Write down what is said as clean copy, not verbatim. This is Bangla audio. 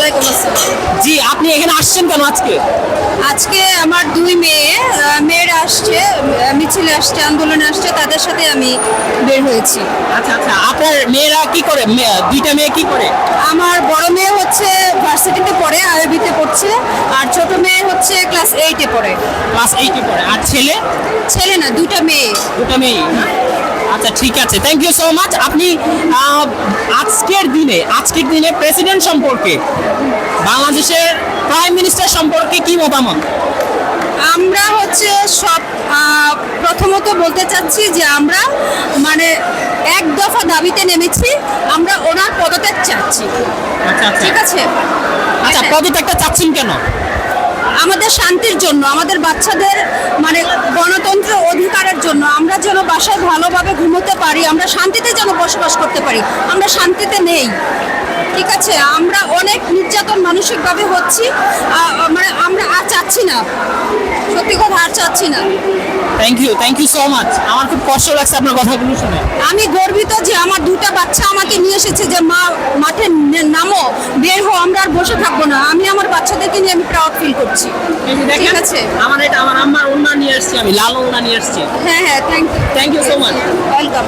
ওয়ালাইকুম আসসালাম। জি, আপনি এখানে আসছেন কেন আজকে? আজকে আমার দুই মেয়েরা আসছে, মিছিলে আসছে, আন্দোলনে আসছে, তাদের সাথে আমি বের হয়েছি। আচ্ছা আচ্ছা, আপনার মেয়েরা কি করে? দুইটা মেয়ে কি করে? আমার বড় মেয়ে হচ্ছে ভার্সিটিতে পড়ে, আইবিতে পড়ছে, আর ছোট মেয়ে হচ্ছে ক্লাস 8-এ পড়ে। ক্লাস 8-এ পড়ে। আর ছেলে? ছেলে না, দুটা মেয়ে। দুটা মেয়ে। আচ্ছা ঠিক আছে, থ্যাংক ইউ সো মাচ। আপনি আজকের দিনে প্রেসিডেন্ট সম্পর্কে, বাংলাদেশের প্রাইম মিনিস্টার সম্পর্কে কি মতামত? আমরা হচ্ছে সব প্রথমত বলতে চাচ্ছি যে আমরা মানে এক দফা দাবিতে নেমেছি, আমরা ওনার পদত্যাগ চাচ্ছি। আচ্ছা আচ্ছা ঠিক আছে, আচ্ছা, পদত্যাগটা চাচ্ছেন কেন? আমাদের শান্তির জন্য, আমাদের বাচ্চাদের মানে গণতন্ত্র অধিকারের জন্য, আমরা যেন বাসায় ভালোভাবে ঘুমোতে পারি, আমরা শান্তিতে যেন বসবাস করতে পারি। আমরা শান্তিতে নেই, ঠিক আছে, আমরা অনেক নির্যাতন মানসিকভাবে হচ্ছি, মানে আমরা আর চাচ্ছি না, সত্যি কথা আর চাচ্ছি না। Thank you so much. আমার খুব কষ্ট লাগছে আপনার কথাগুলো শুনে। আমি গর্বিত যে আমার দুটা বাচ্চা আমাকে নিয়ে এসেছে, যে মা মাঠে নামো, বের হো, আমরা আর বসে থাকবো না। আমি আমার বাচ্চাদেরকে নিয়ে আমি প্রাউড ফিল করছি। এই যে দেখেন, ঠিক আছে, আমার আম্মার ওড়না নিয়ে আসছি, আমি লাল ওড়না নিয়ে আসছি। হ্যাঁ হ্যাঁ, thank you so much. Welcome.